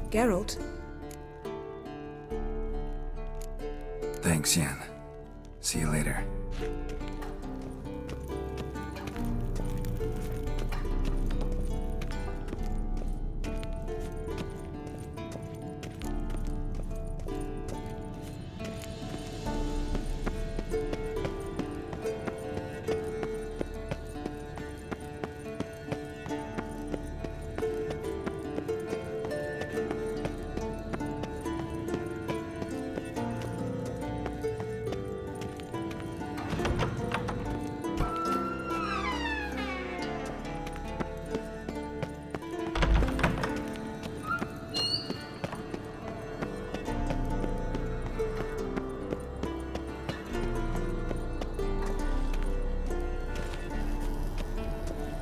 Geralt? Thanks, Yen. See you later.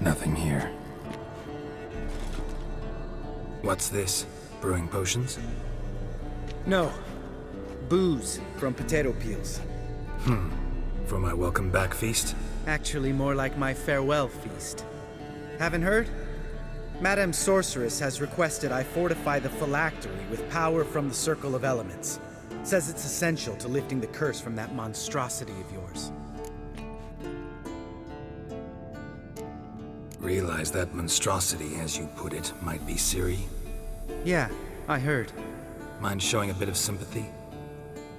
Nothing here. What's this? Brewing potions? No. Booze from potato peels. For my welcome back feast? Actually more like my farewell feast. Haven't heard? Madame Sorceress has requested I fortify the phylactery with power from the Circle of Elements. Says it's essential to lifting the curse from that monstrosity of yours. Realize that monstrosity, as you put it, might be Ciri? Yeah, I heard. Mind showing a bit of sympathy?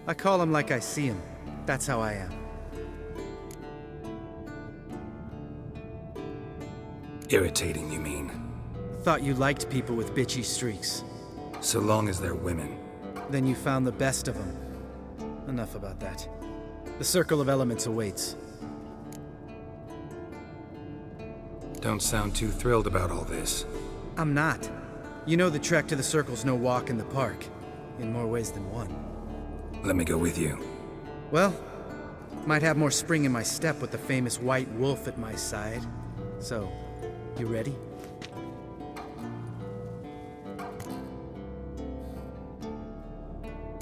I call him like I see him. That's how I am. Irritating, you mean? Thought you liked people with bitchy streaks. So long as they're women. Then you found the best of them. Enough about that. The Circle of Elements awaits. Don't sound too thrilled about all this. I'm not. You know the trek to the Circle's no walk in the park. In more ways than one. Let me go with you. Well, might have more spring in my step with the famous White Wolf at my side. So, you ready?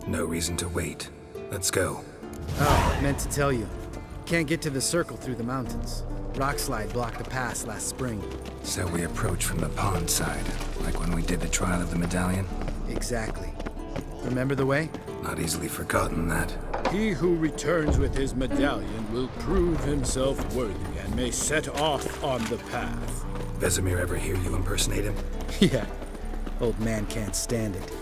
No reason to wait. Let's go. Oh, meant to tell you. Can't get to the Circle through the mountains. Rockslide blocked the pass last spring. So we approach from the pond side, like when we did the trial of the medallion? Exactly. Remember the way? Not easily forgotten, that. He who returns with his medallion will prove himself worthy and may set off on the path. Vesemir ever hear you impersonate him? Yeah. Old man can't stand it.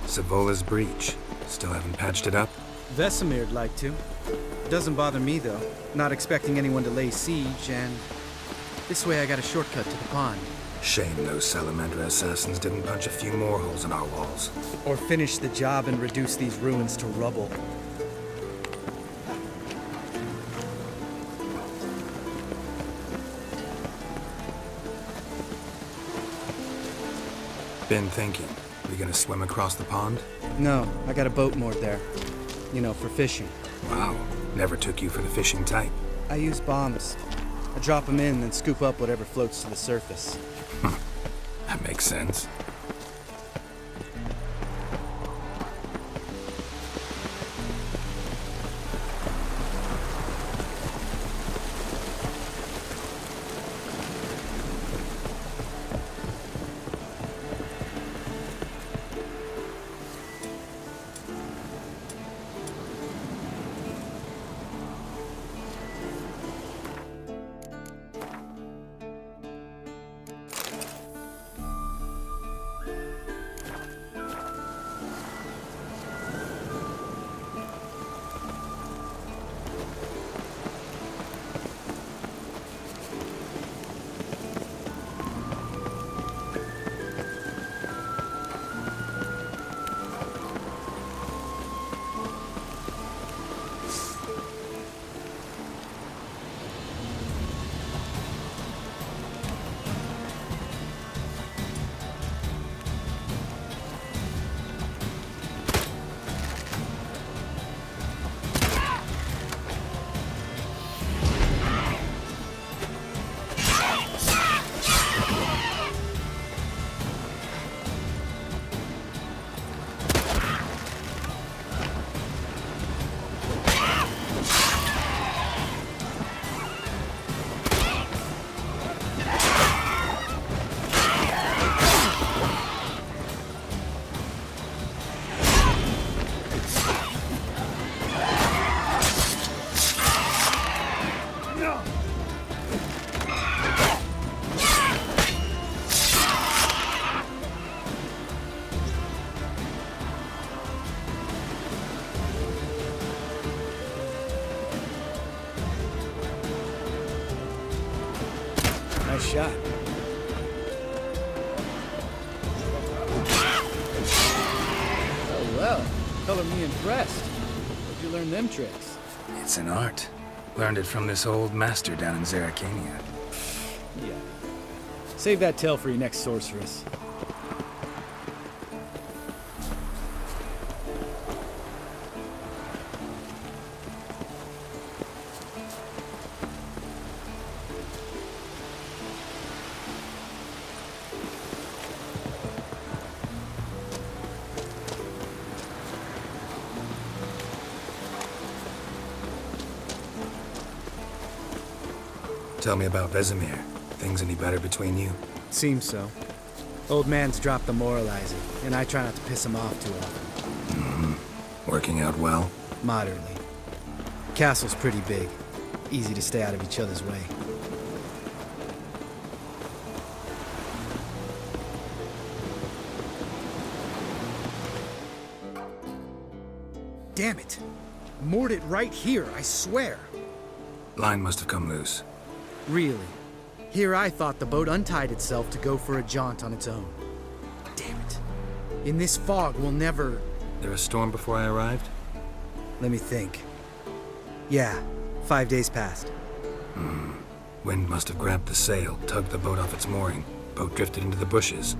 Savola's breach. Still haven't patched it up? Vesemir'd like to. Doesn't bother me, though. Not expecting anyone to lay siege, and this way I got a shortcut to the pond. Shame those Salamandra assassins didn't punch a few more holes in our walls. Or finish the job and reduce these ruins to rubble. Been thinking. We gonna swim across the pond? No, I got a boat moored there. You know, for fishing. Wow. Never took you for the fishing type. I use bombs. I drop them in, then scoop up whatever floats to the surface. That makes sense. shot. Oh, well. Color me impressed. Where'd you learn them tricks? It's an art. Learned it from this old master down in Zerrikania. Yeah. Save that tale for your next sorceress. Tell me about Vesemir. Things any better between you? Seems so. Old man's dropped the moralizing, and I try not to piss him off too often. Working out well? Moderately. Castle's pretty big. Easy to stay out of each other's way. Damn it! Moored it right here, I swear! Line must have come loose. Really? Here I thought the boat untied itself to go for a jaunt on its own. Damn it. In this fog, we'll never... There a storm before I arrived? Let me think. Yeah, 5 days passed. Wind must have grabbed the sail, tugged the boat off its mooring. Boat drifted into the bushes.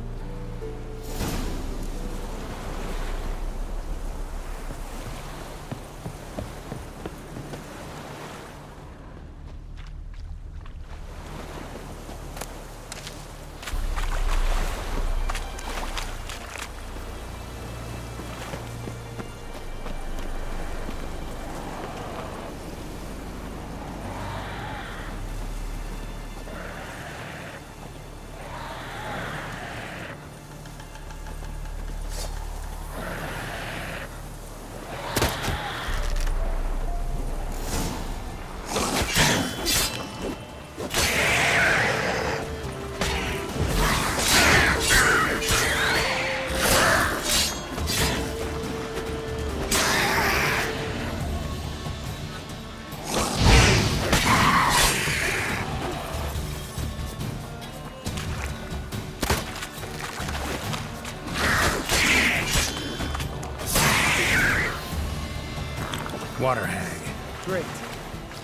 Water hag. Great.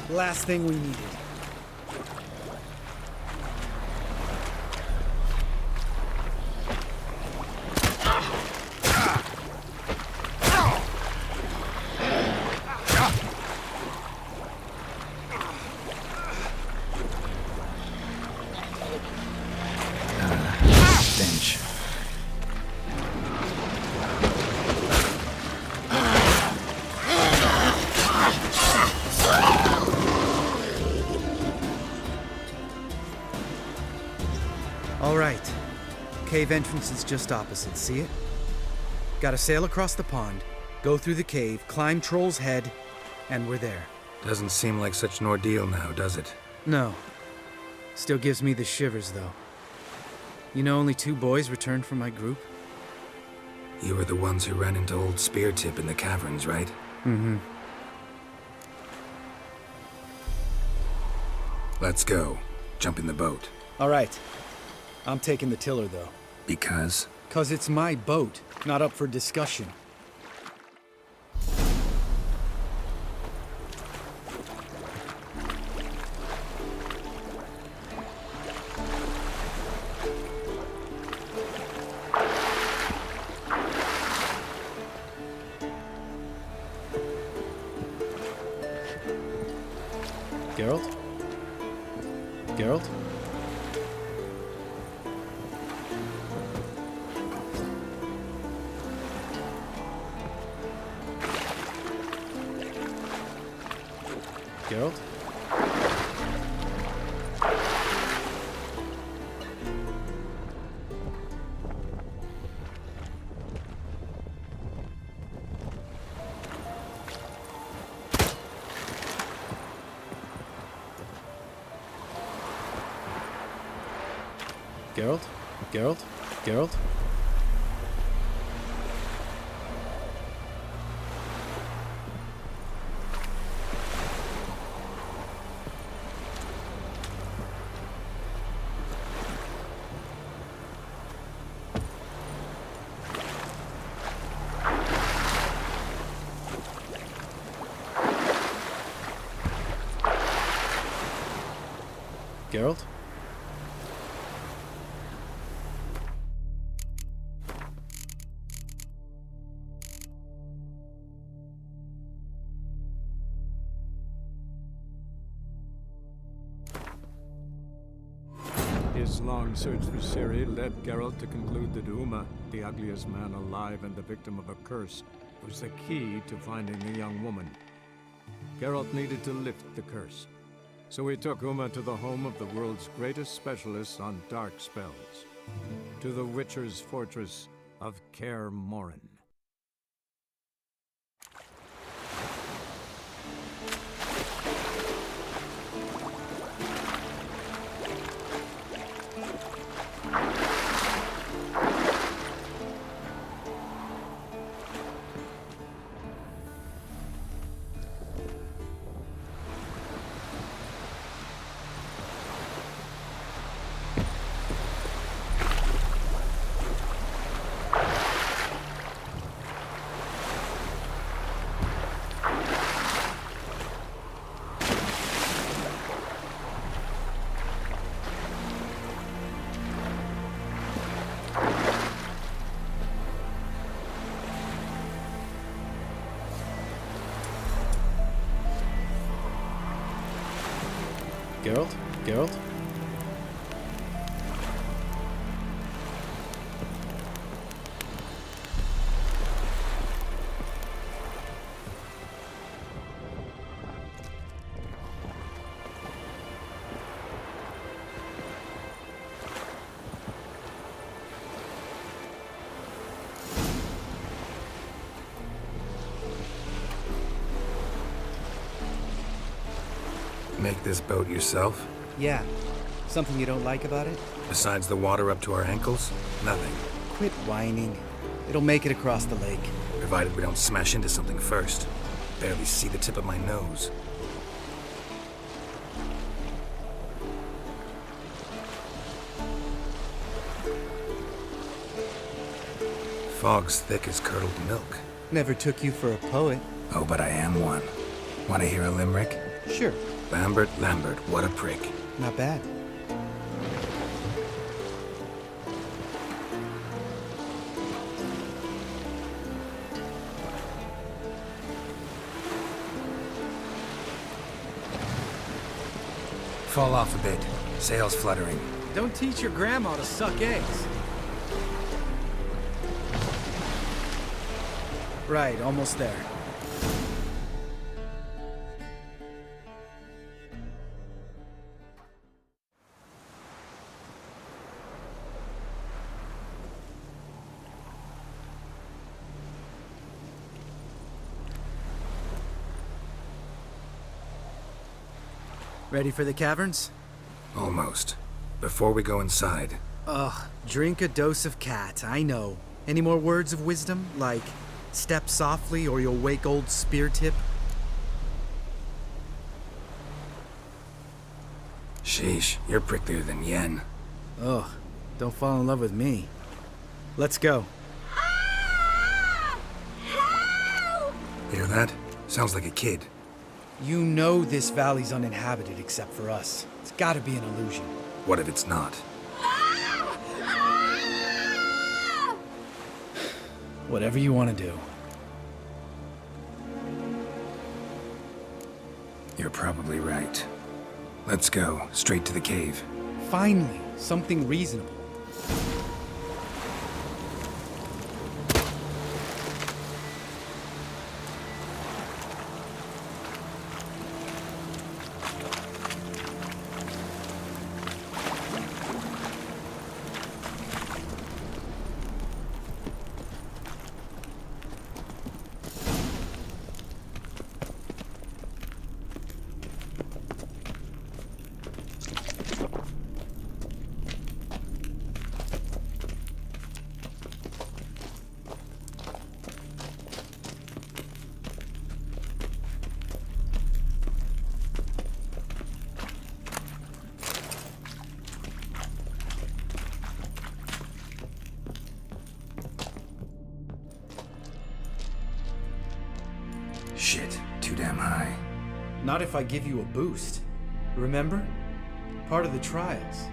Last thing we needed. Stench. All right. Cave entrance is just opposite, see it? Gotta sail across the pond, go through the cave, climb Troll's Head, and we're there. Doesn't seem like such an ordeal now, does it? No. Still gives me the shivers, though. You know only 2 boys returned from my group? You were the ones who ran into old Speartip in the caverns, right? Mm-hmm. Let's go. Jump in the boat. All right. I'm taking the tiller, though. Because? 'Cause it's my boat, not up for discussion. Geralt? Geralt? Geralt? Geralt? Geralt? Geralt? Geralt? His long search for Ciri led Geralt to conclude that Uma, the ugliest man alive and the victim of a curse, was the key to finding the young woman. Geralt needed to lift the curse, so he took Uma to the home of the world's greatest specialist on dark spells, to the Witcher's fortress of Kaer Morhen. Geralt? Geralt? Make this boat yourself? Yeah. Something you don't like about it? Besides the water up to our ankles? Nothing. Quit whining. It'll make it across the lake. Provided we don't smash into something first. Barely see the tip of my nose. Fog's thick as curdled milk. Never took you for a poet. Oh, but I am one. Want to hear a limerick? Sure. Lambert, Lambert, what a prick. Not bad. Fall off a bit. Sails fluttering. Don't teach your grandma to suck eggs. Right, almost there. Ready for the caverns? Almost. Before we go inside, Ugh, drink a dose of cat, I know. Any more words of wisdom? Like, step softly or you'll wake old Spear Tip? sheesh, you're pricklier than Yen. Ugh, don't fall in love with me. Let's go. Hear that? Sounds like a kid. You know this valley's uninhabited except for us. It's gotta be an illusion. What if it's not? Whatever you want to do. You're probably right. Let's go, straight to the cave. Finally, something reasonable. Shit, too damn high. Not if I give you a boost. Remember? part of the trials.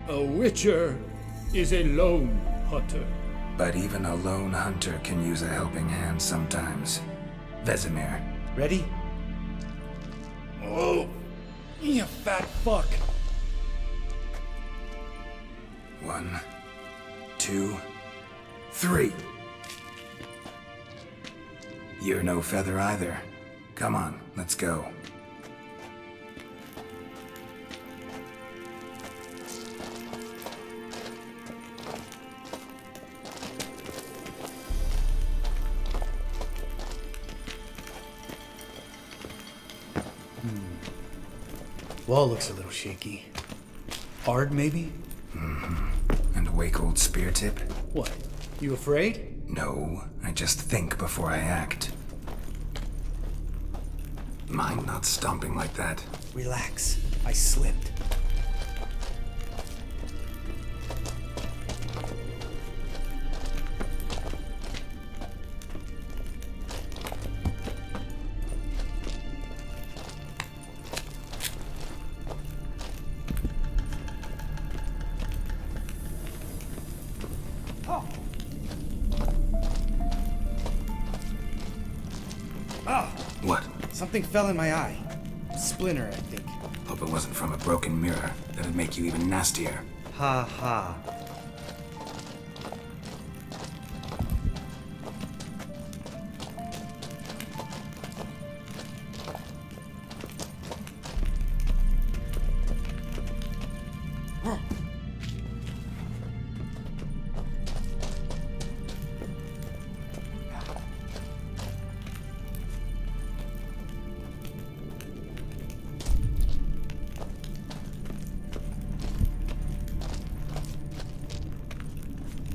A witcher is a lone hunter. But even a lone hunter can use a helping hand sometimes. Vesemir. Ready? Oh, you fat fuck. 1, 2, 3. You're no feather either. Come on, let's go. Wall looks a little shaky. Hard, maybe? And a wake-old spear tip? What? You afraid? No, I just think before I act. Mind not stomping like that. Relax. I slipped. What? Something fell in my eye. Splinter, I think. Hope it wasn't from a broken mirror. That'd make you even nastier. Ha ha.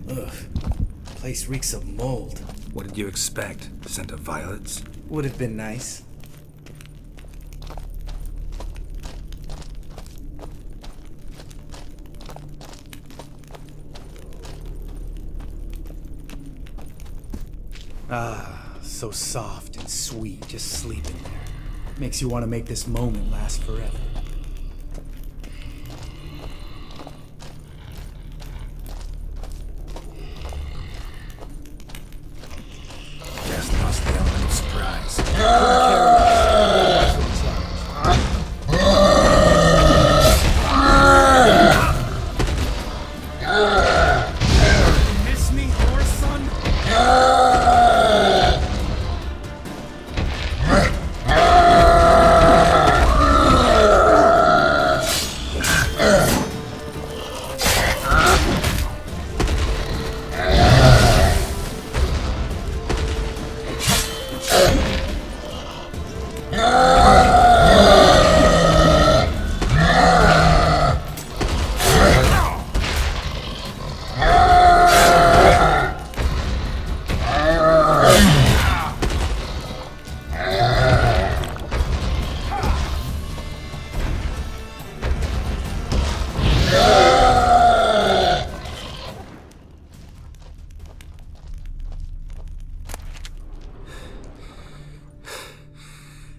Ugh. Place reeks of mold. What did you expect? Scent of violets? Would have been nice. Ah, so soft and sweet just sleeping there. Makes you want to make this moment last forever. Just lost the element of surprise. Miss me, horse son?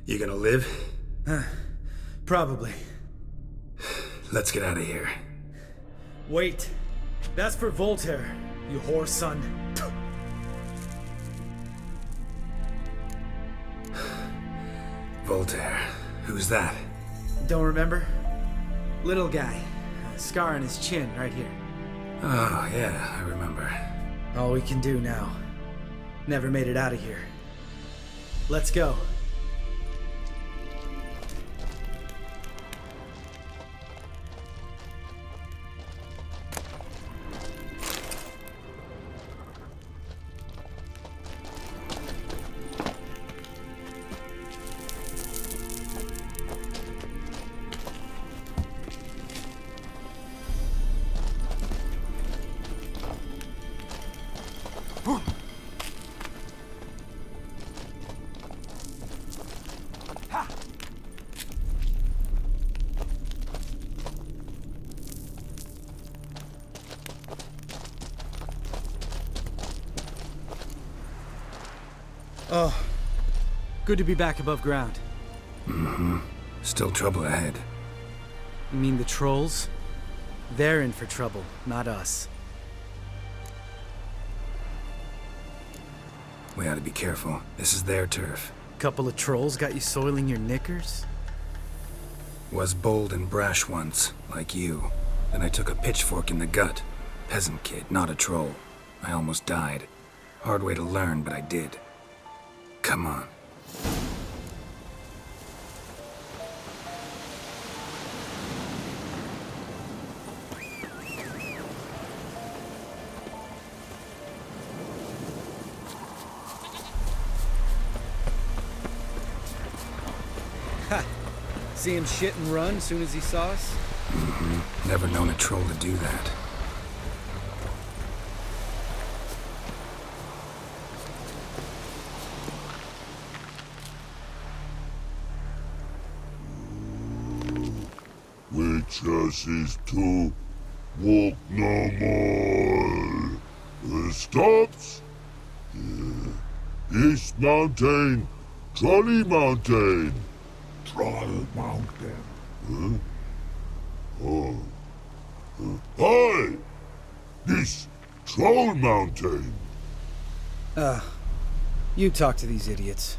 You gonna live? Probably. Let's get out of here. Wait. That's for Voltaire, you whore son. Voltaire. Who's that? Don't remember? Little guy. Scar on his chin, right here. Oh, yeah, I remember. All we can do now. Never made it out of here. Let's go. Oh, good to be back above ground. Still trouble ahead. You mean the trolls? They're in for trouble, not us. We ought to be careful. This is their turf. Couple of trolls got you soiling your knickers? Was bold and brash once, like you. Then I took a pitchfork in the gut. Peasant kid, not a troll. I almost died. Hard way to learn, but I did. Come on. See him shit and run as soon as he saw us? Never known a troll to do that. Witches is to walk no more. Stops? East Mountain, Trolley Mountain. Troll Mountain. Hi! This Troll Mountain. You talk to these idiots.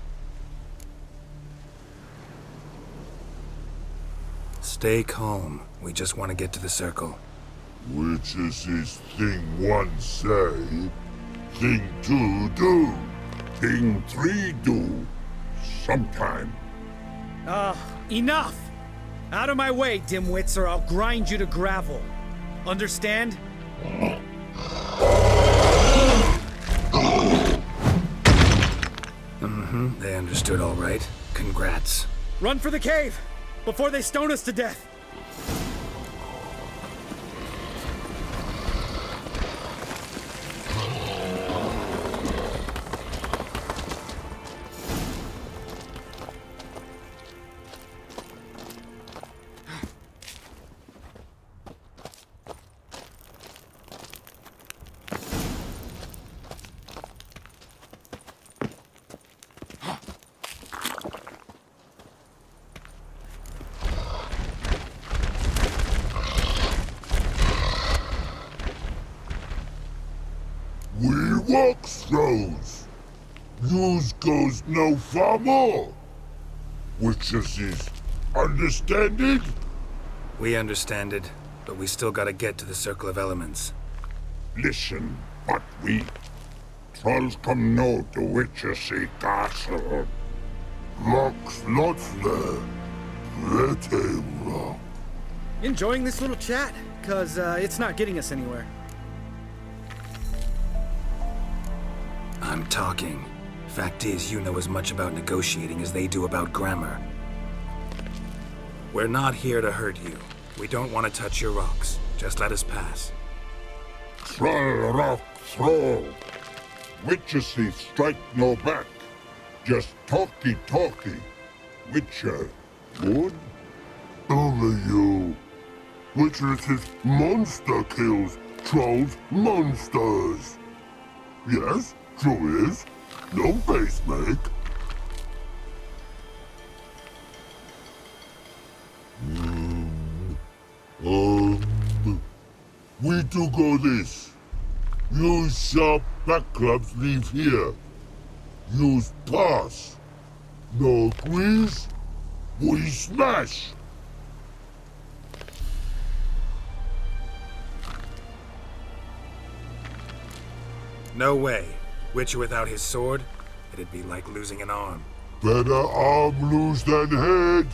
Stay calm. We just want to get to the circle. Witches is thing one say, thing two do, thing three do. Sometime. Enough! Out of my way, dimwits, or I'll grind you to gravel. Understand? They understood all right. Congrats. Run for the cave! Before they stone us to death! We walk throws. News goes no far more. Witches is understanding? We understand it, but we still gotta get to the Circle of Elements. Listen, but we trolls come no to Witchersea Castle. Locks lots there. Pretty wrong. Enjoying this little chat? Cause, it's not getting us anywhere. I'm talking. Fact is, you know as much about negotiating as they do about grammar. We're not here to hurt you. We don't want to touch your rocks. Just let us pass. Troll rock throw. Witchersea strike no back. Just talky. Witcher, good? Only you. Witchersea monster kills trolls monsters. Yes, true is. No face make. We do go this. Use sharp back clubs leave here. Use pass. No squeeze. We smash. No way. Witcher without his sword? It'd be like losing an arm. Better arm loose than head.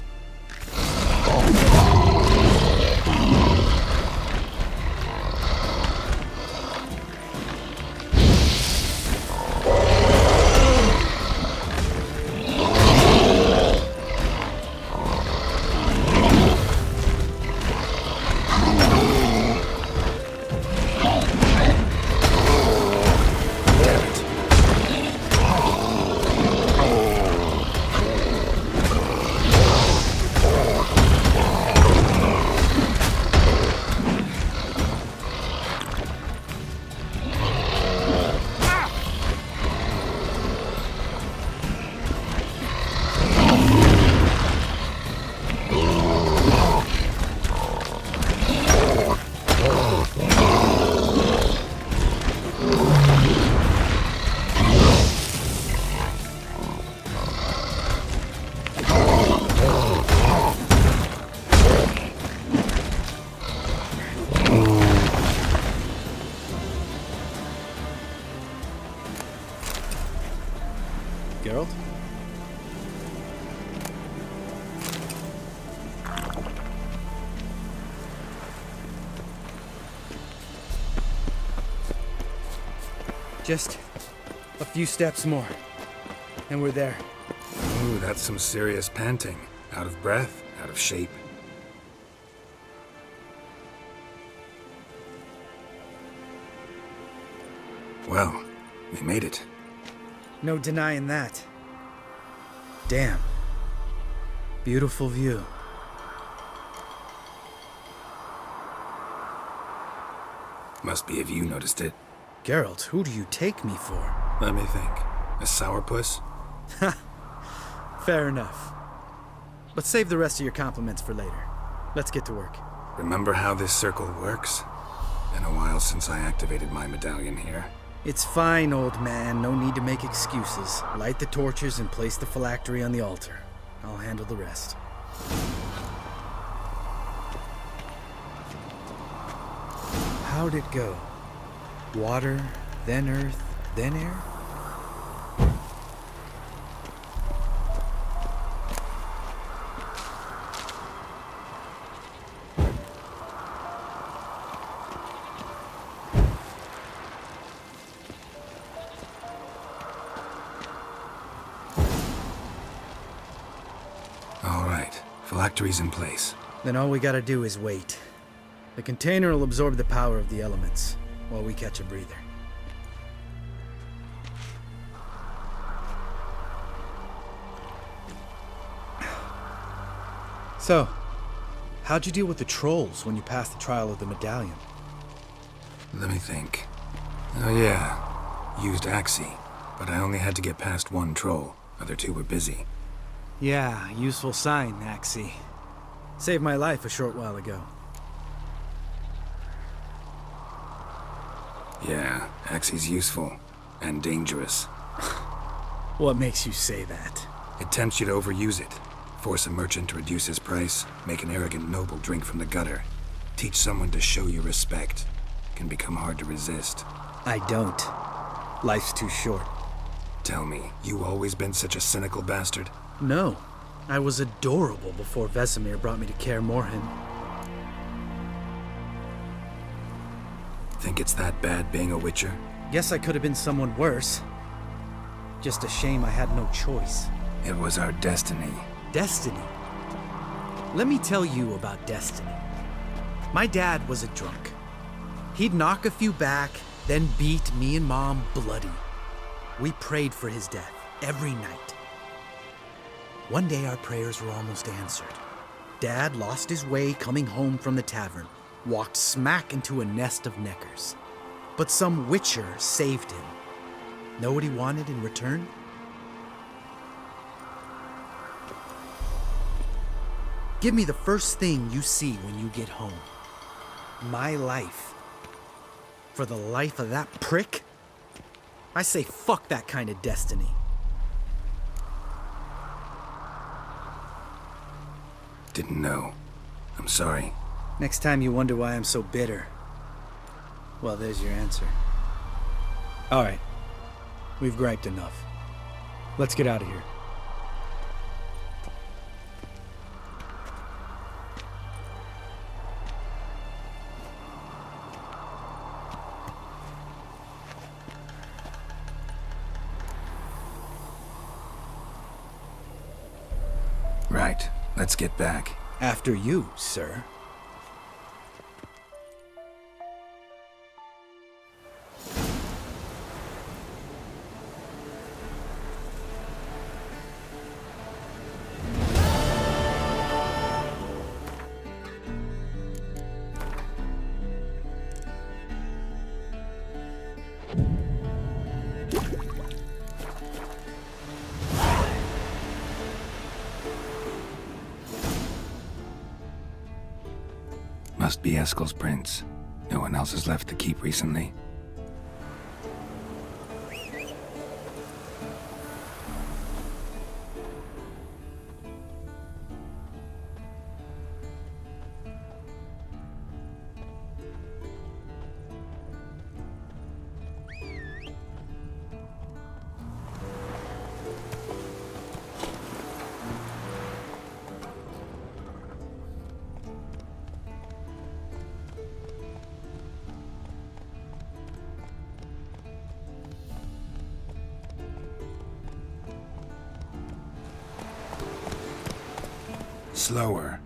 Just a few steps more, and we're there. Ooh, that's some serious panting. Out of breath, out of shape. Well, we made it. No denying that. Damn. Beautiful view. Must be if you noticed it. Geralt, who do you take me for? Let me think. A sourpuss? Fair enough. But save the rest of your compliments for later. Let's get to work. Remember how this circle works? Been a while since I activated my medallion here. It's fine, old man. No need to make excuses. Light the torches and place the phylactery on the altar. I'll handle the rest. How'd it go? Water, then earth, then air? All right, phylactery's in place. Then all we gotta do is wait. The container will absorb the power of the elements, while we catch a breather. So, how'd you deal with the trolls when you passed the trial of the medallion? Let me think. Oh yeah, used Axii, but I only had to get past one troll. Other two were busy. Yeah, useful sign, Axii. Saved my life a short while ago. Yeah, Axii's useful. And dangerous. What makes you say that? It tempts you to overuse it. Force a merchant to reduce his price. Make an arrogant noble drink from the gutter. Teach someone to show you respect. Can become hard to resist. I don't. Life's too short. Tell me, you always been such a cynical bastard? No. I was adorable before Vesemir brought me to Kaer Morhen. Think it's that bad being a witcher? Guess I could have been someone worse. Just a shame I had no choice. It was our destiny. Destiny? Let me tell you about destiny. My dad was a drunk. He'd knock a few back, then beat me and Mom bloody. We prayed for his death every night. One day our prayers were almost answered. Dad lost his way coming home from the tavern, walked smack into a nest of neckers. But some witcher saved him. Know what he wanted in return? Give me the first thing you see when you get home. My life. For the life of that prick? I say fuck that kind of destiny. Didn't know. I'm sorry. Next time you wonder why I'm so bitter, well, there's your answer. All right. We've griped enough. Let's get out of here. Right. Let's get back. After you, sir. Must be Eskel's prince. No one else has left the keep recently. Slower.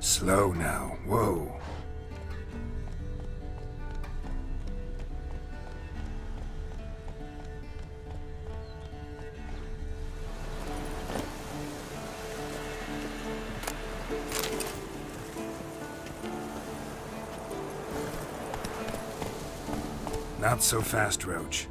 Slow now. Whoa. Not so fast, Roach.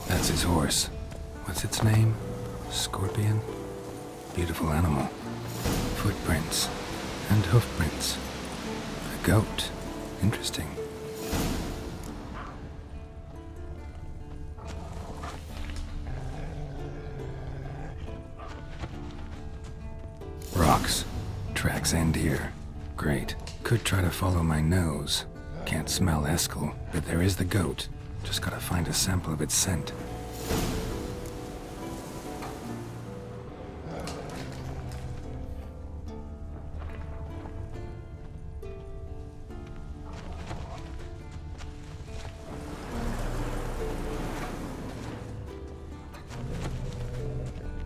That's his horse. What's its name? Scorpion? Beautiful animal. Footprints. And hoofprints. A goat. Interesting. Rocks. Tracks end here. Great. Could try to follow my nose. Can't smell Eskel, but there is the goat. Just gotta find a sample of its scent.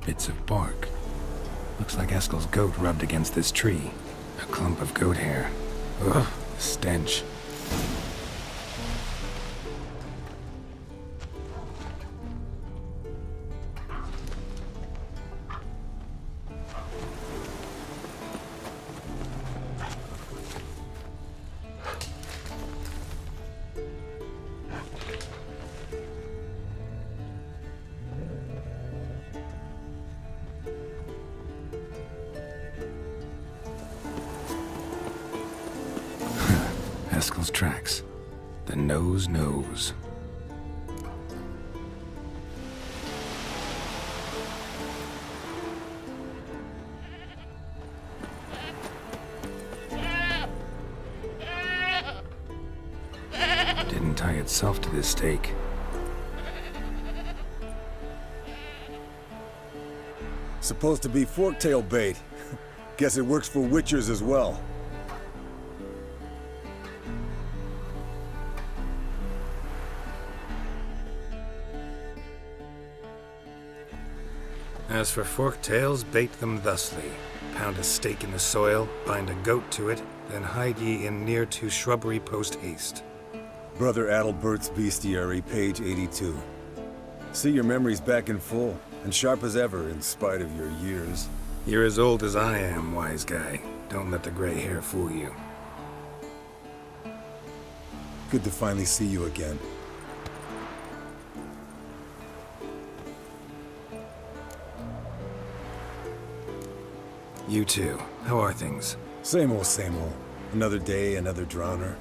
Bits of bark. Looks like Eskel's goat rubbed against this tree. A clump of goat hair. Ugh, stench. Eskel's tracks. The nose knows. Didn't tie itself to this stake. Supposed to be forktail bait. Guess it works for witchers as well. As for forktails, bait them thusly. Pound a stake in the soil, bind a goat to it, then hide ye in near to shrubbery post haste. Brother Adalbert's Bestiary, page 82. See your memories back in full, and sharp as ever in spite of your years. You're as old as I am, wise guy. Don't let the gray hair fool you. Good to finally see you again. You too. How are things? Same old, same old. Another day, another drowner.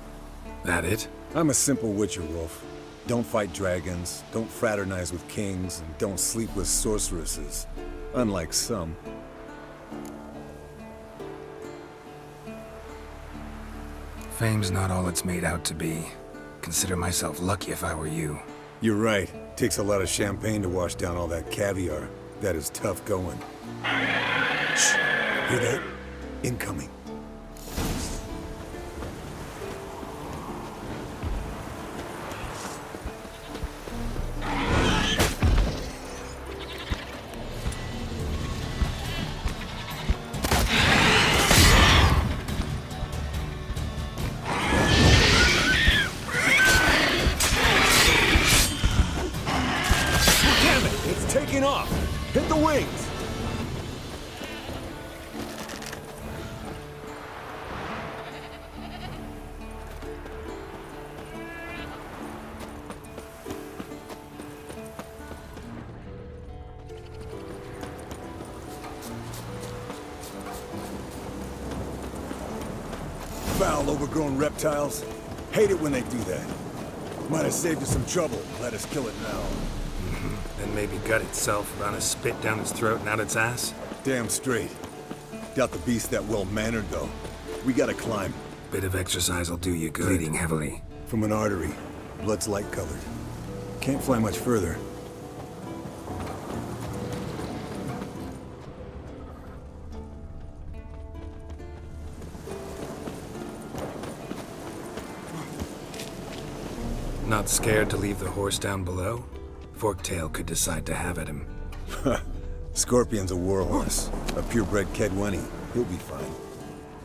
That it? I'm a simple witcher, Wolf. Don't fight dragons, don't fraternize with kings, and don't sleep with sorceresses. Unlike some. Fame's not all it's made out to be. Consider myself lucky if I were you. You're right. Takes a lot of champagne to wash down all that caviar. That is tough going. Shh! Hear that? Incoming. Taking off! Hit the wings! Foul, overgrown reptiles. Hate it when they do that. Might have saved us some trouble. Let us kill it now. Then maybe gut itself, run a spit down its throat and out its ass? Damn straight. Doubt the beast that well-mannered, though. We gotta climb. Bit of exercise will do you good. Bleeding heavily. From an artery. Blood's light-colored. Can't fly much further. Not scared to leave the horse down below? Forktail could decide to have at him. Scorpion's a warhorse. A purebred Kedwenny. He'll be fine.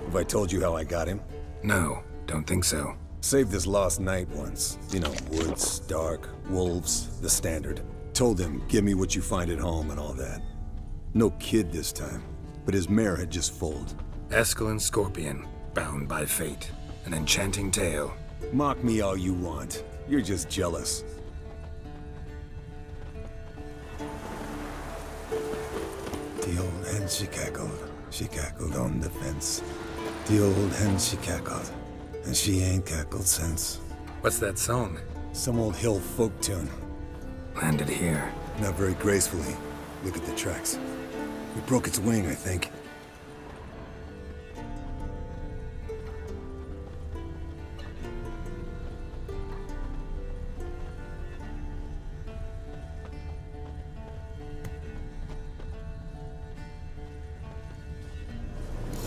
Have I told you how I got him? No, don't think so. Saved his lost knight once. You know, woods, dark, wolves, the standard. Told him, give me what you find at home and all that. No kid this time, but his mare had just foaled. Eskel Scorpion, bound by fate. An enchanting tale. Mock me all you want. You're just jealous. The old hen she cackled on the fence. The old hen she cackled, and she ain't cackled since. What's that song? Some old hill folk tune. Landed here. Not very gracefully. Look at the tracks. We broke its wing, I think.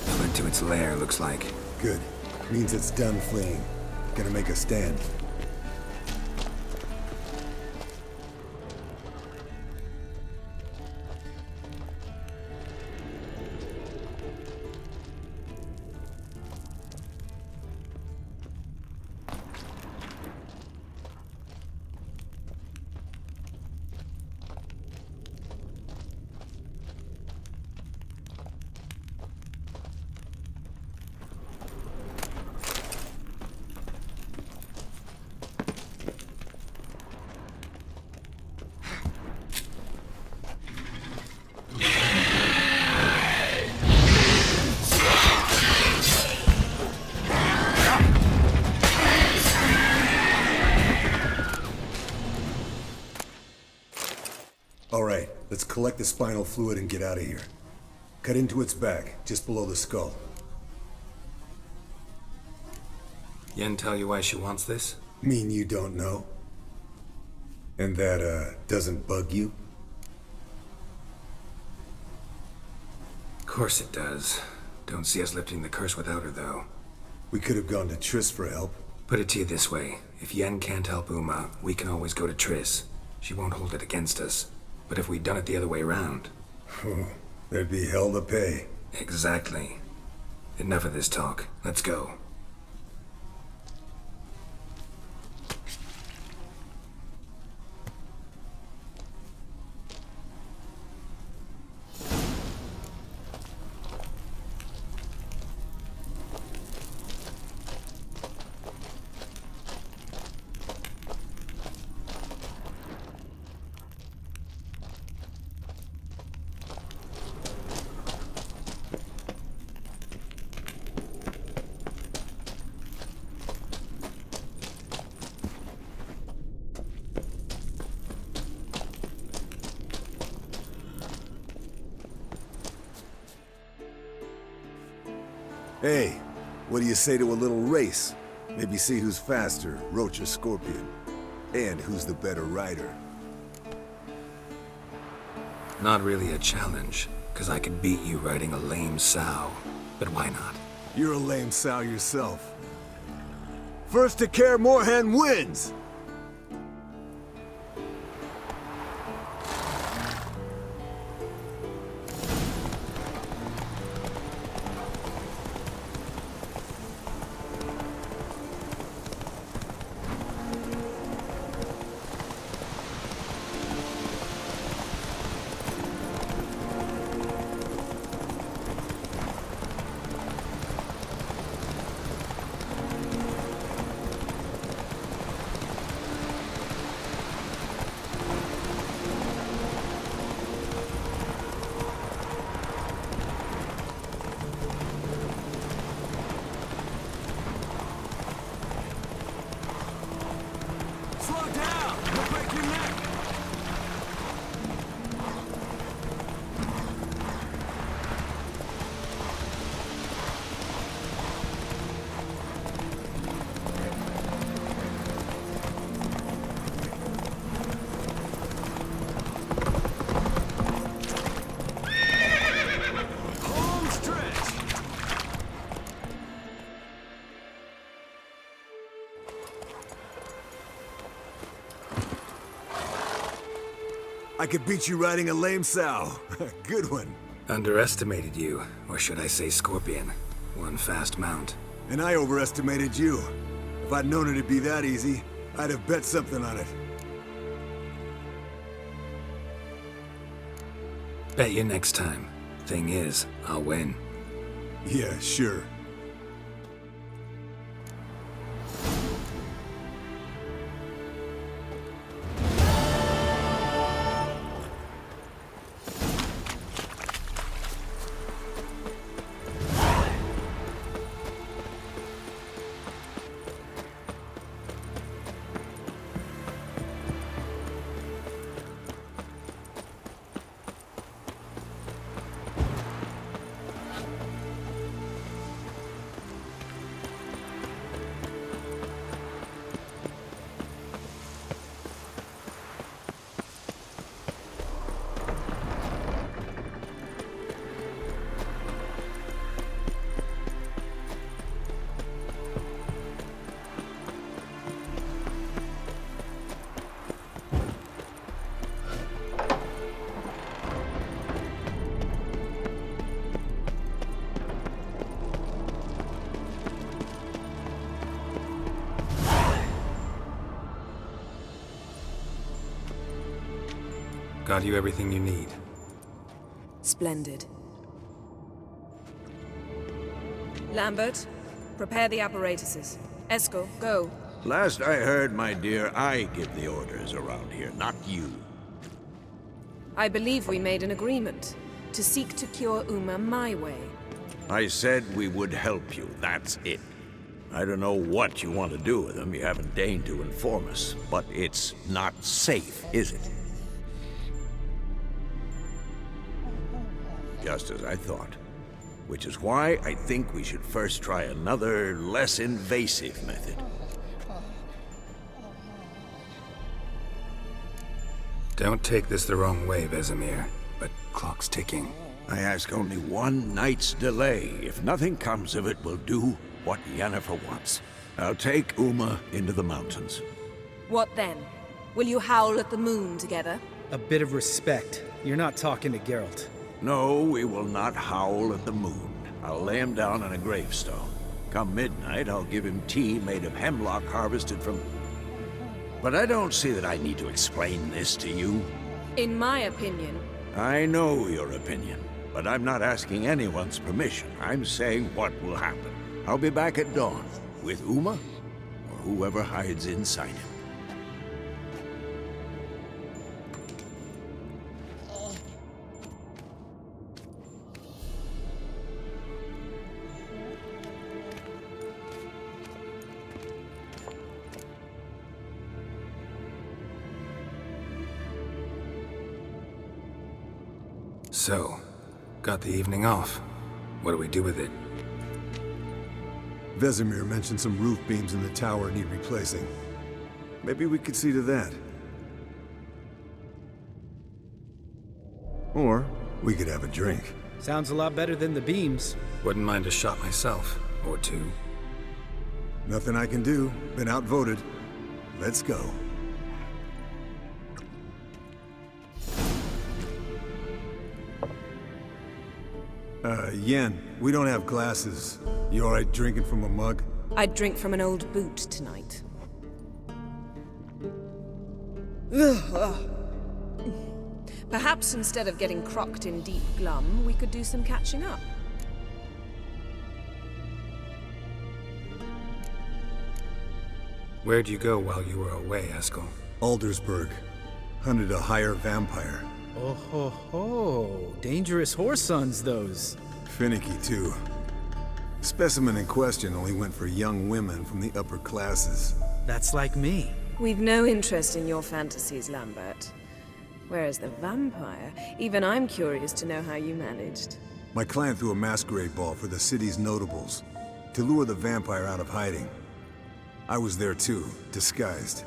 Fled to its lair, looks like. Good. Means it's done fleeing. Gonna make a stand. All right, let's collect the spinal fluid and get out of here. Cut into its back, just below the skull. Yen tell you why she wants this? Mean you don't know? And that, doesn't bug you? Of course it does. Don't see us lifting the curse without her, though. We could have gone to Triss for help. Put it to you this way. If Yen can't help Uma, we can always go to Triss. She won't hold it against us. But if we'd done it the other way around... There'd be hell to pay. Exactly. Enough of this talk. Let's go. Hey, What do you say to a little race? Maybe see who's faster, Roach or Scorpion. And who's the better rider. Not really a challenge, because I could beat you riding a lame sow. But why not? You're a lame sow yourself. First to Kaer Morhen wins! I could beat you riding a lame sow. Good one. Underestimated you, or should I say Scorpion. One fast mount. And I overestimated you. If I'd known it'd be that easy, I'd have bet something on it. Bet you next time. Thing is, I'll win. Yeah, sure. Got you everything you need. Splendid. Lambert, prepare the apparatuses. Esco, go. Last I heard, my dear, I give the orders around here, not you. I believe we made an agreement to seek to cure Uma my way. I said we would help you, that's it. I don't know what you want to do with them, you haven't deigned to inform us, but it's not safe, is it? Just as I thought. Which is why I think we should first try another, less invasive method. Don't take this the wrong way, Vesemir, but clock's ticking. I ask only one night's delay. If nothing comes of it, we'll do what Yennefer wants. I'll take Uma into the mountains. What then? Will you howl at the moon together? A bit of respect. You're not talking to Geralt. No, we will not howl at the moon. I'll lay him down on a gravestone. Come midnight, I'll give him tea made of hemlock harvested from... But I don't see that I need to explain this to you. In my opinion... I know your opinion, but I'm not asking anyone's permission. I'm saying what will happen. I'll be back at dawn, with Uma, or whoever hides inside him. So, got the evening off. What do we do with it? Vesemir mentioned some roof beams in the tower need replacing. Maybe we could see to that. Or we could have a drink. Sounds a lot better than the beams. Wouldn't mind a shot myself, or two. Nothing I can do. Been outvoted. Let's go. Yen, we don't have glasses. You alright drinking from a mug? I'd drink from an old boot tonight. Perhaps instead of getting crocked in deep glum, we could do some catching up. Where'd you go while you were away, Eskel? Aldersburg. Hunted a higher vampire. Oh ho ho. Dangerous whoresons, those. Finicky, too. Specimen in question only went for young women from the upper classes. That's like me. We've no interest in your fantasies, Lambert. Whereas the vampire, even I'm curious to know how you managed. My client threw a masquerade ball for the city's notables, to lure the vampire out of hiding. I was there too, disguised.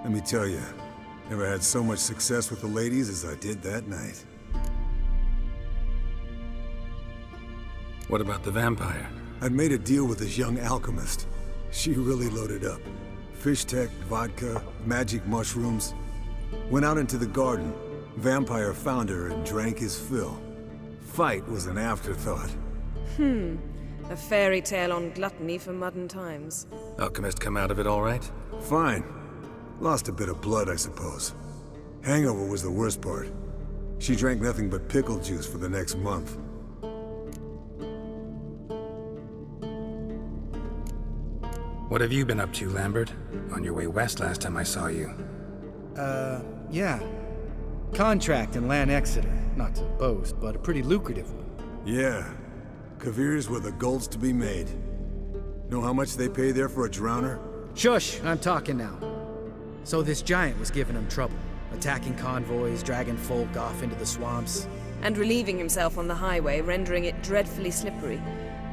Let me tell you, never had so much success with the ladies as I did that night. What about the vampire? I'd made a deal with this young alchemist. She really loaded up. Fish tech, vodka, magic mushrooms. Went out into the garden. Vampire found her and drank his fill. Fight was an afterthought. A fairy tale on gluttony for modern times. Alchemist come out of it all right? Fine. Lost a bit of blood, I suppose. Hangover was the worst part. She drank nothing but pickle juice for the next month. What have you been up to, Lambert? On your way west last time I saw you. Yeah. Contract in Lan Exeter. Not to boast, but a pretty lucrative one. Yeah. Kavir's were the gold's to be made. Know how much they pay there for a drowner? Shush, I'm talking now. So this giant was giving him trouble. Attacking convoys, dragging folk off into the swamps. And relieving himself on the highway, rendering it dreadfully slippery.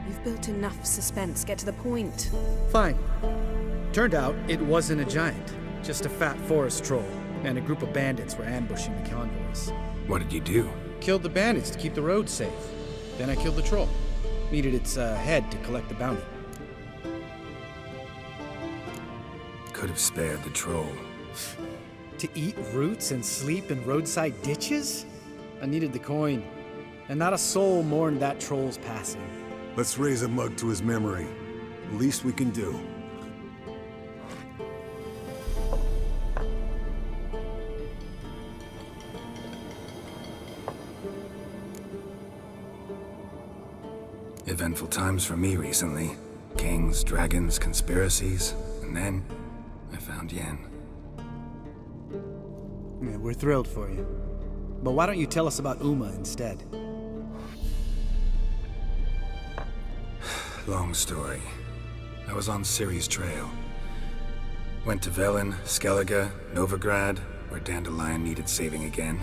You've built enough suspense. Get to the point. Fine. Turned out it wasn't a giant. Just a fat forest troll. And a group of bandits were ambushing the convoys. What did you do? Killed the bandits to keep the road safe. Then I killed the troll. Needed its head to collect the bounty. Could have spared the troll. To eat roots and sleep in roadside ditches? I needed the coin. And not a soul mourned that troll's passing. Let's raise a mug to his memory. Least we can do. Eventful times for me recently. Kings, dragons, conspiracies, and then I found Yen. Yeah, we're thrilled for you. But why don't you tell us about Uma instead? Long story. I was on Ciri's trail. Went to Velen, Skellige, Novigrad, where Dandelion needed saving again.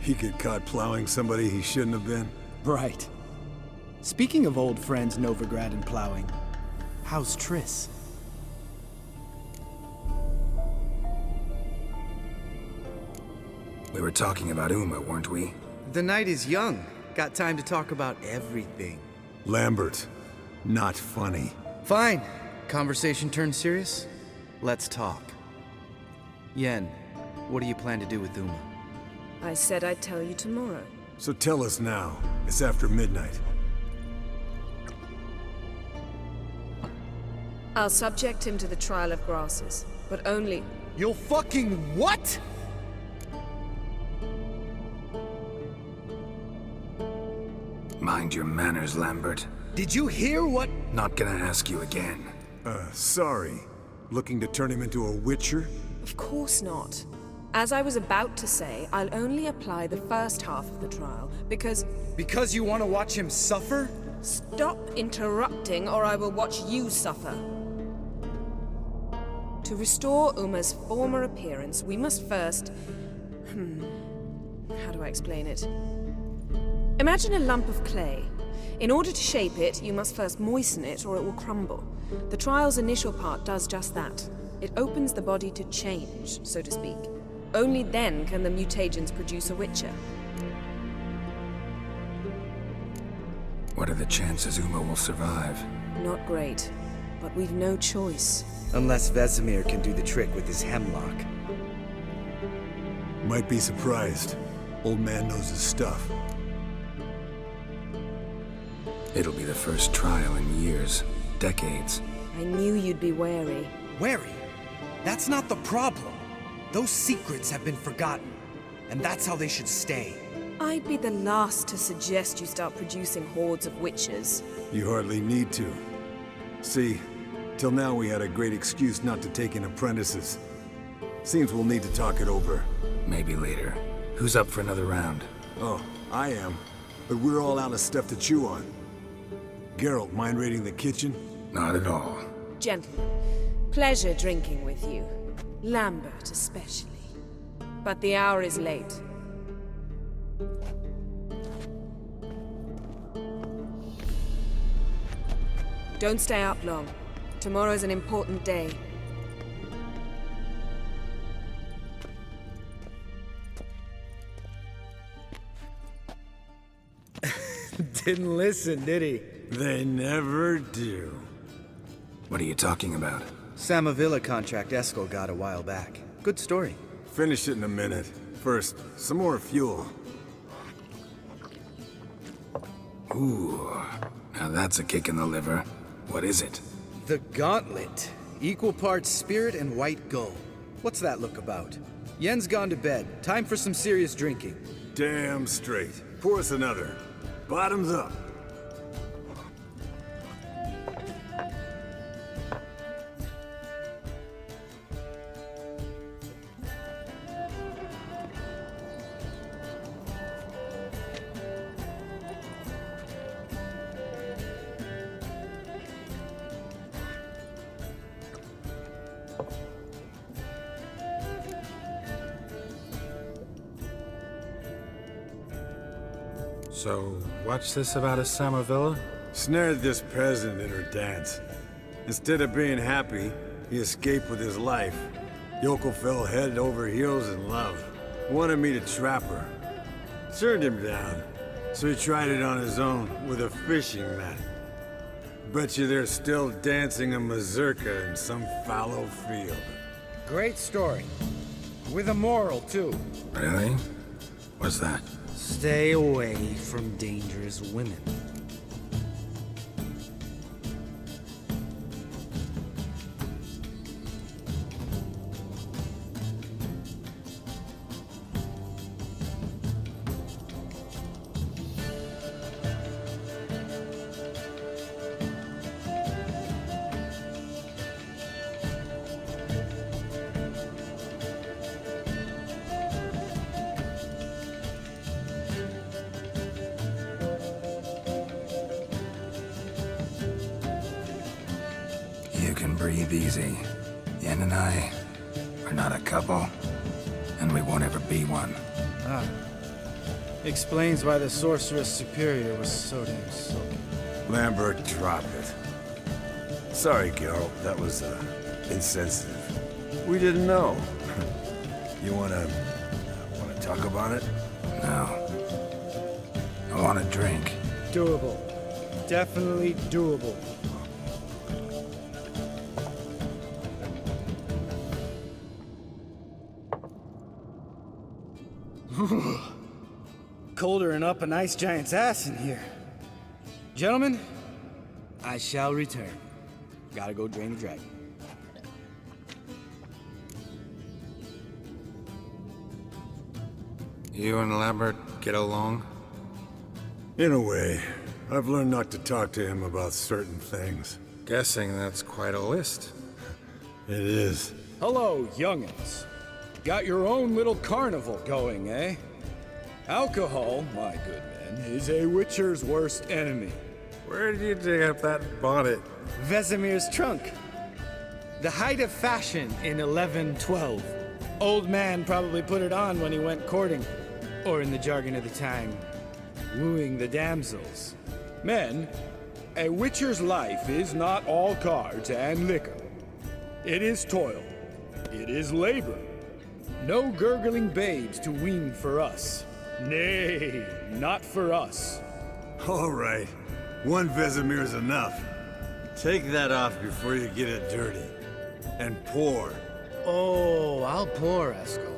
He get caught plowing somebody he shouldn't have been. Right. Speaking of old friends Novigrad and plowing, how's Triss? We were talking about Uma, weren't we? The night is young. Got time to talk about everything. Lambert. Not funny. Fine. Conversation turned serious? Let's talk. Yen, what do you plan to do with Uma? I said I'd tell you tomorrow. So tell us now. It's after midnight. I'll subject him to the trial of grasses, but only... You'll fucking what? Mind your manners, Lambert. Did you hear what? Not gonna ask you again. Sorry. Looking to turn him into a witcher? Of course not. As I was about to say, I'll only apply the first half of the trial, because... Because you want to watch him suffer? Stop interrupting, or I will watch you suffer. To restore Uma's former appearance, we must first... How do I explain it? Imagine a lump of clay. In order to shape it, you must first moisten it or it will crumble. The trial's initial part does just that. It opens the body to change, so to speak. Only then can the mutagens produce a Witcher. What are the chances Uma will survive? Not great, but we've no choice. Unless Vesemir can do the trick with his hemlock. Might be surprised. Old man knows his stuff. It'll be the first trial in years, decades. I knew you'd be wary. Wary? That's not the problem. Those secrets have been forgotten, and that's how they should stay. I'd be the last to suggest you start producing hordes of witches. You hardly need to. See, till now we had a great excuse not to take in apprentices. Seems we'll need to talk it over. Maybe later. Who's up for another round? Oh, I am. But we're all out of stuff to chew on. Geralt, mind raiding the kitchen? Not at all. Gentlemen, pleasure drinking with you. Lambert especially. But the hour is late. Don't stay up long. Tomorrow's an important day. Didn't listen, did he? They never do. What are you talking about? Samavilla contract Eskel got a while back. Good story. Finish it in a minute. First, some more fuel. Ooh, now that's a kick in the liver. What is it? The Gauntlet. Equal parts spirit and white gull. What's that look about? Yen's gone to bed. Time for some serious drinking. Damn straight. Pour us another. Bottoms up. So, what's this about a Samavilla? Snared this peasant in her dance. Instead of being happy, he escaped with his life. Yoko fell head over heels in love. Wanted me to trap her. Turned him down. So he tried it on his own with a fishing net. Bet you they're still dancing a mazurka in some fallow field. Great story. With a moral, too. Really? What's that? Stay away from dangerous women. You can breathe easy. Yen and I, we're not a couple, and we won't ever be one. Explains why the Sorceress Superior was so damn sulky. Lambert, drop it. Sorry, Geralt, that was, insensitive. We didn't know. You wanna talk about it? No. I want a drink. Doable. Definitely doable. Colder and up a nice giant's ass in here. Gentlemen, I shall return. Gotta go drain the dragon. You and Lambert get along? In a way. I've learned not to talk to him about certain things. Guessing that's quite a list. It is. Hello, young'uns. Got your own little carnival going, eh? Alcohol, my good men, is a witcher's worst enemy. Where did you dig up that bonnet? Vesemir's trunk. The height of fashion in 1112. Old man probably put it on when he went courting. Or in the jargon of the time, wooing the damsels. Men, a Witcher's life is not all cards and liquor. It is toil. It is labor. No gurgling babes to wean for us. Nay, not for us. All right. One Vesemir's enough. Take that off before you get it dirty. And pour. Oh, I'll pour, Eskel.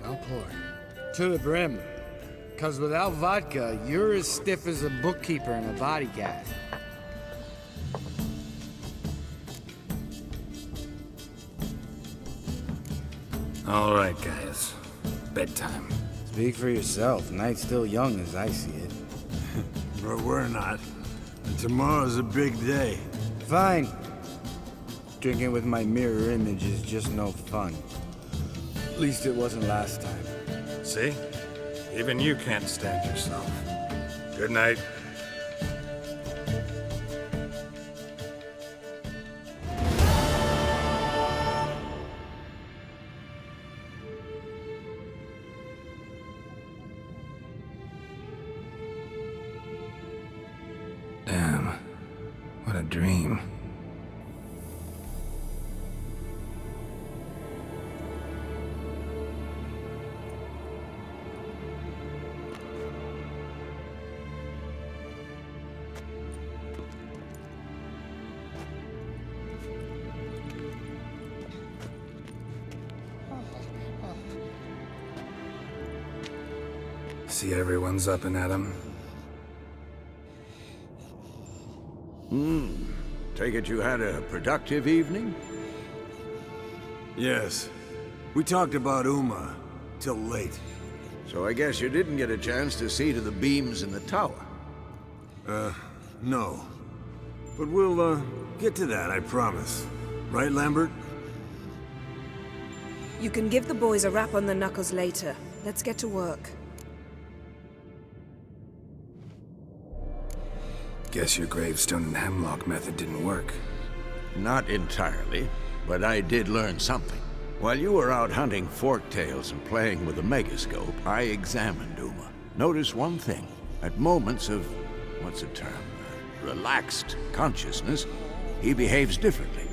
I'll pour. To the brim. 'Cause without vodka, you're as stiff as a bookkeeper in a body cast. All right, guys. Bedtime. Speak for yourself. Night's still young as I see it. But we're not. And tomorrow's a big day. Fine. Drinking with my mirror image is just no fun. At least it wasn't last time. See? Even you can't stand yourself. Good night. Damn. What a dream. See everyone's up and at 'em. Take it you had a productive evening? Yes. We talked about Uma till late. So I guess you didn't get a chance to see to the beams in the tower. No. But we'll, get to that, I promise. Right, Lambert? You can give the boys a rap on the knuckles later. Let's get to work. Guess your gravestone and hemlock method didn't work. Not entirely, but I did learn something. While you were out hunting forktails and playing with the megascope, I examined Uma. Noticed one thing. At moments of, what's the term, relaxed consciousness, he behaves differently.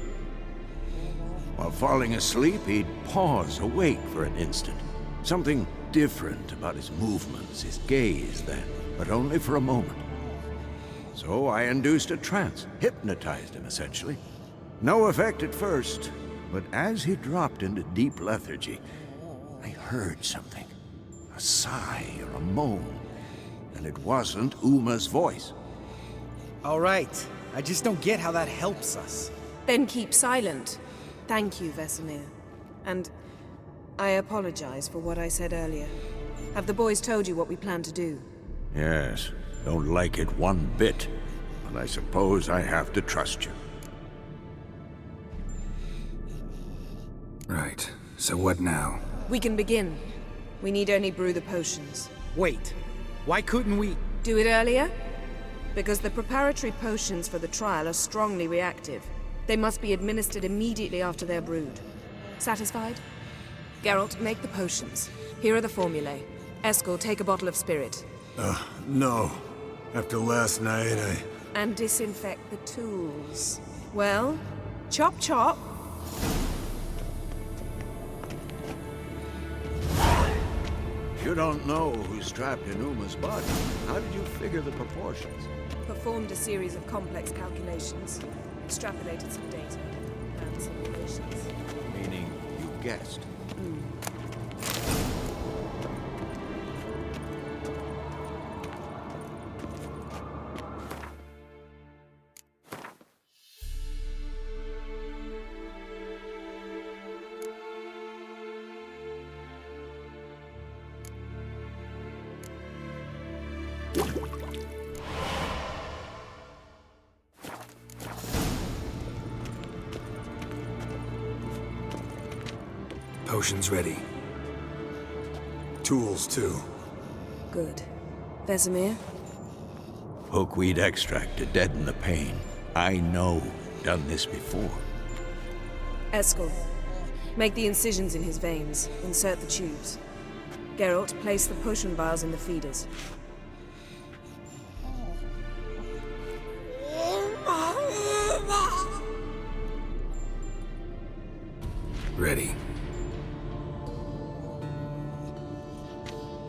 While falling asleep, he'd pause awake for an instant. Something different about his movements, his gaze then, but only for a moment. So I induced a trance, hypnotized him essentially. No effect at first, but as he dropped into deep lethargy, I heard something. A sigh or a moan, and it wasn't Uma's voice. All right. I just don't get how that helps us. Then keep silent. Thank you, Vesemir. And I apologize for what I said earlier. Have the boys told you what we plan to do? Yes, don't like it one bit, but I suppose I have to trust you. Right. So what now? We can begin. We need only brew the potions. Wait. Why couldn't we... Do it earlier? Because the preparatory potions for the trial are strongly reactive. They must be administered immediately after they're brewed. Satisfied? Geralt, make the potions. Here are the formulae. Eskel, take a bottle of spirit. No. After last night, And disinfect the tools. Well, chop chop. You don't know who's trapped in Uma's body. How did you figure the proportions? Performed a series of complex calculations. Extrapolated some data. Ran simulations. Meaning, you guessed. Potions ready. tools too. Good. Vesemir? Hookweed extract to deaden the pain. I know. Done this before. Eskel. Make the incisions in his veins. Insert the tubes. Geralt, place the potion vials in the feeders. Ready.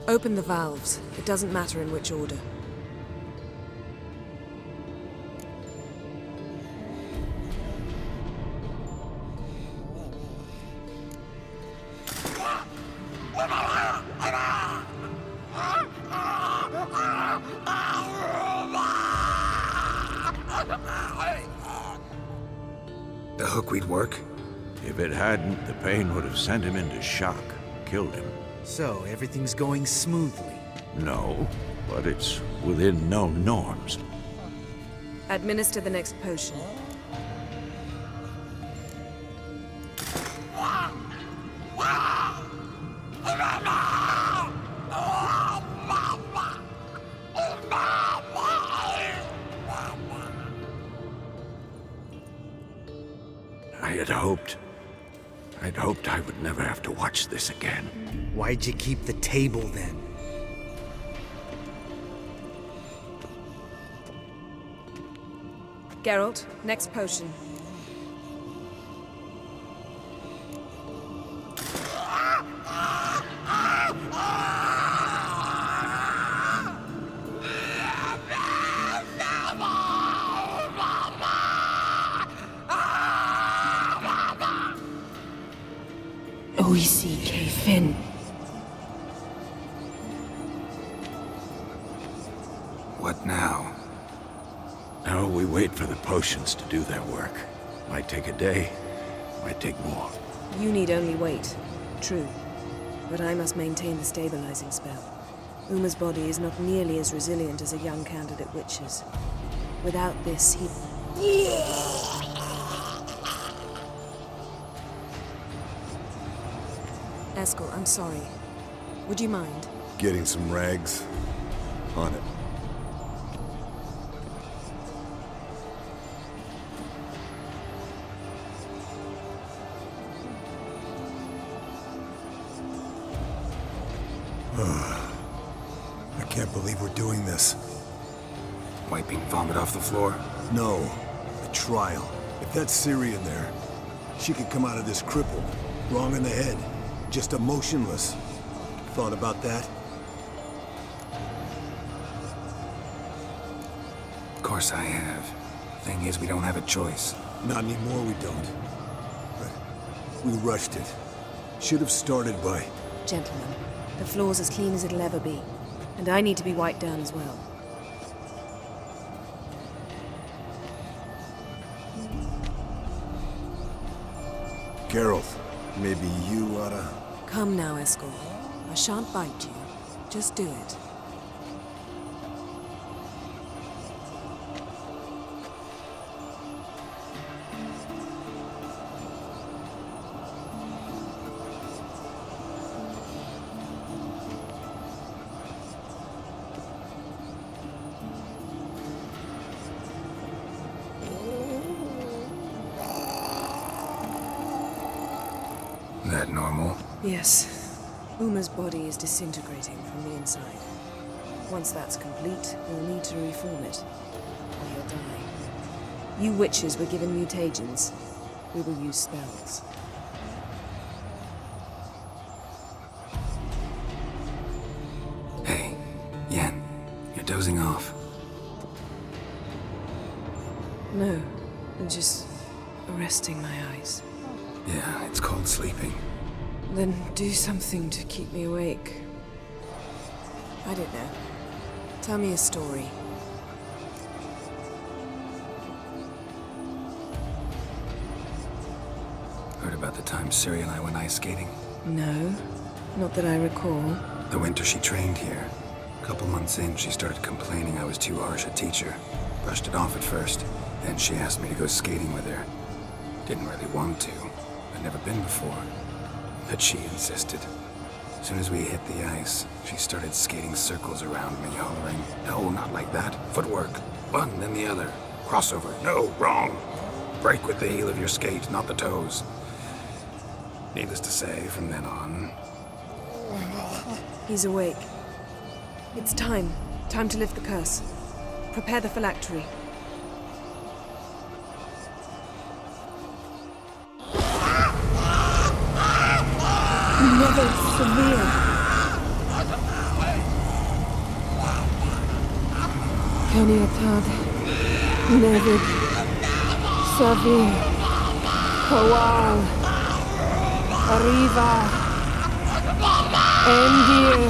Open the valves. It doesn't matter in which order. The hookweed work? If it hadn't, the pain would have sent him into shock, killed him. So, everything's going smoothly. No, but it's within known norms. Administer the next potion. I'd hoped I would never have to watch this again. Why'd you keep the table then? Geralt, next potion. O-E-C-K Finn. What now? Now we wait for the potions to do their work. Might take a day, might take more. You need only wait. True. But I must maintain the stabilizing spell. Uma's body is not nearly as resilient as a young candidate witch's. Without this, he... Eskel, I'm sorry. Would you mind? Getting some rags? On it. I can't believe we're doing this. Wiping vomit off the floor? No, a trial. If that's Ciri in there, she could come out of this crippled, wrong in the head, just emotionless. Thought about that? Of course I have. Thing is, we don't have a choice. Not anymore, we don't. But we rushed it. Should have started by... Gentlemen, the floor's as clean as it'll ever be. And I need to be wiped down as well. Geralt, maybe you oughta... Come now, Eskel. I shan't bite you. Just do it. That normal? Yes. Uma's body is disintegrating from the inside. Once that's complete, we'll need to reform it, or he'll die. You witches were given mutagens. We will use spells. Hey, Yen, you're dozing off. No, I'm just resting my eyes. Yeah, it's called sleeping. Then do something to keep me awake. I don't know. Tell me a story. Heard about the time Ciri and I went ice skating? No, not that I recall. The winter she trained here. A couple months in, she started complaining I was too harsh a teacher. Brushed it off at first. Then she asked me to go skating with her. Didn't really want to. I'd never been before. But she insisted. As soon as we hit the ice, she started skating circles around me, hollering, "No, not like that. Footwork. One, then the other. Crossover. No, wrong. Break with the heel of your skate, not the toes." Needless to say, from then on... He's awake. It's time. Time to lift the curse. Prepare the phylactery. Never severe. Caniatad. Nevid. Severe. Kowal. Arriva. Endir.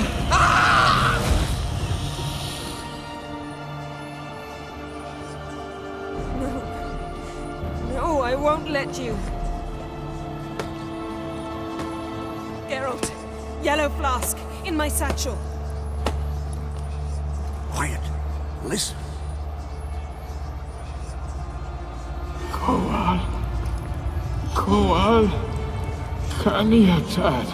No, I won't let you. Geralt, yellow flask, in my satchel. Quiet. Listen. Kowal. Kaniatad.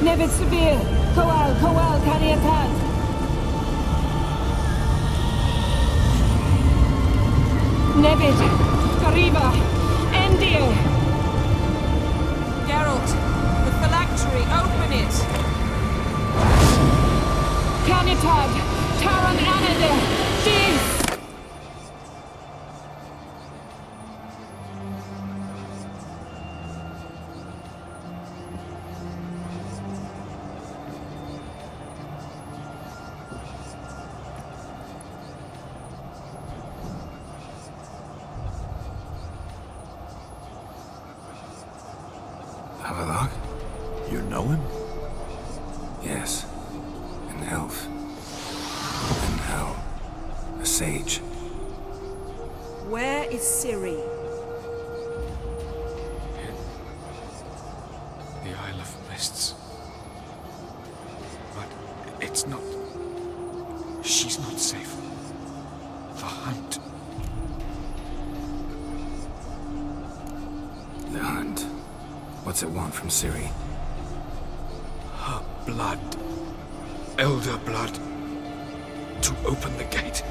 Nevid Severe. Kowal, Caniatad. Nevid. Arriva. Endir. Geralt, the phylactery, open it. Caniatad. Taran Anade. Dis. Havelock? You know him? Yes. An elf. And hell. A sage. Where is Ciri? The Isle of Mists. But it's not... She's not safe. The hunt. The hunt. What's it want from Ciri? Her blood. Elder blood. To open the gate.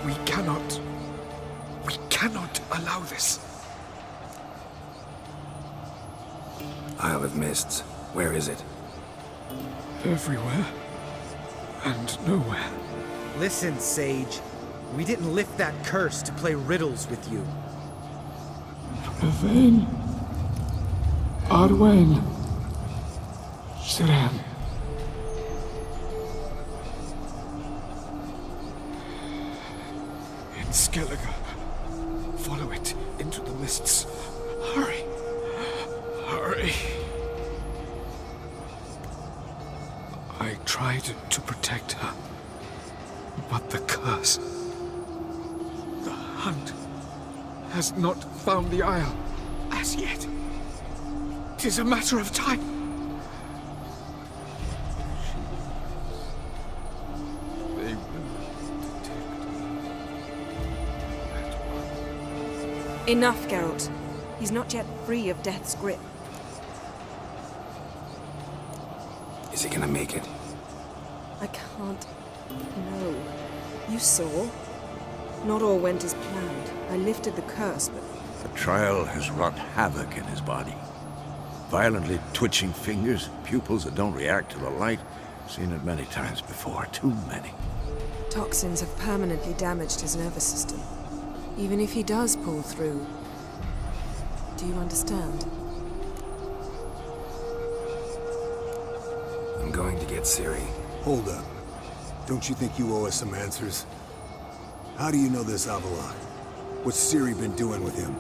We cannot allow this. Isle of Mists. Where is it? Everywhere. And nowhere. Listen, Sage. We didn't lift that curse to play riddles with you. Yvain. Arwen. Siran. In Skellige. Follow it into the mists. Hurry. Hurry. I tried to protect her. But the curse... The hunt has not found the Isle as yet. 'Tis a matter of time. They will detect that one. Enough, Geralt. He's not yet free of death's grip. Is he gonna make it? I can't... No. You saw? Not all went as planned. I lifted the curse, but... The trial has wrought havoc in his body. Violently twitching fingers, pupils that don't react to the light. Seen it many times before, too many. Toxins have permanently damaged his nervous system. Even if he does pull through... Do you understand? I'm going to get Ciri. Hold up. Don't you think you owe us some answers? How do you know this Havelock? What's Ciri been doing with him?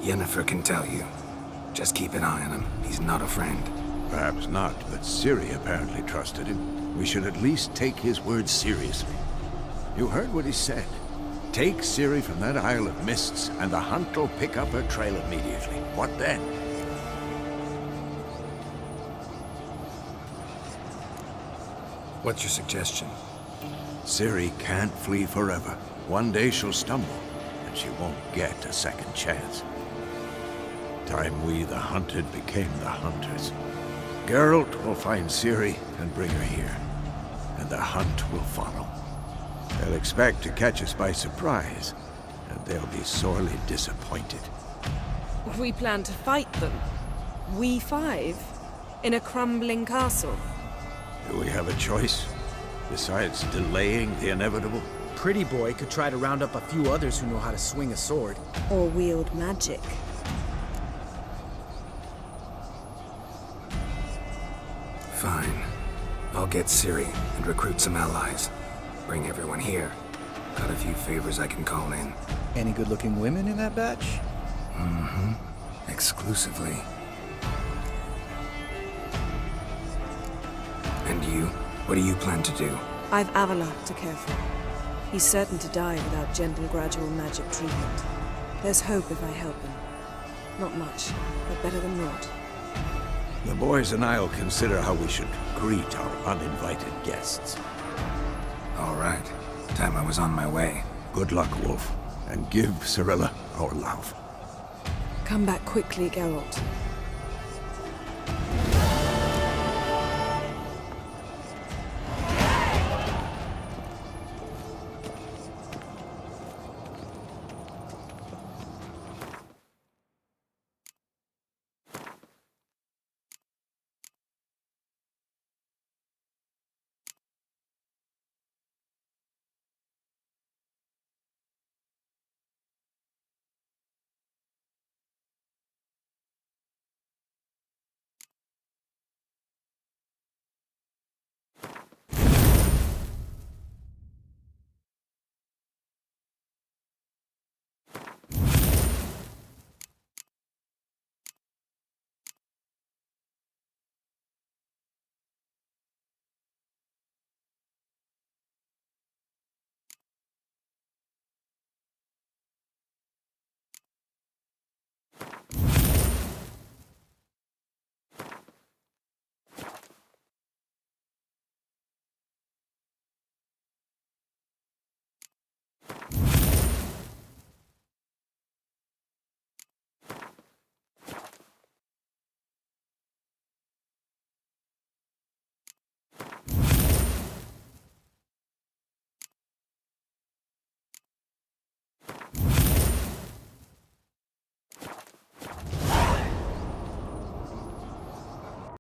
Yennefer can tell you. Just keep an eye on him. He's not a friend. Perhaps not, but Ciri apparently trusted him. We should at least take his words seriously. You heard what he said. Take Ciri from that Isle of Mists, and the hunt will pick up her trail immediately. What then? What's your suggestion? Ciri can't flee forever. One day she'll stumble, and she won't get a second chance. Time we, the hunted, became the hunters. Geralt will find Ciri and bring her here, and the hunt will follow. They'll expect to catch us by surprise, and they'll be sorely disappointed. We plan to fight them. We five? In a crumbling castle? Do we have a choice? Besides delaying the inevitable? Pretty Boy could try to round up a few others who know how to swing a sword. Or wield magic. Fine. I'll get Ciri and recruit some allies. Bring everyone here. Got a few favors I can call in. Any good-looking women in that batch? Mm-hmm. Exclusively. And you? What do you plan to do? I've Avallac'h to care for. He's certain to die without gentle, gradual magic treatment. There's hope if I help him. Not much, but better than naught. The boys and I'll consider how we should greet our uninvited guests. All right. Time I was on my way. Good luck, Wolf, and give Cirilla our love. Come back quickly, Geralt.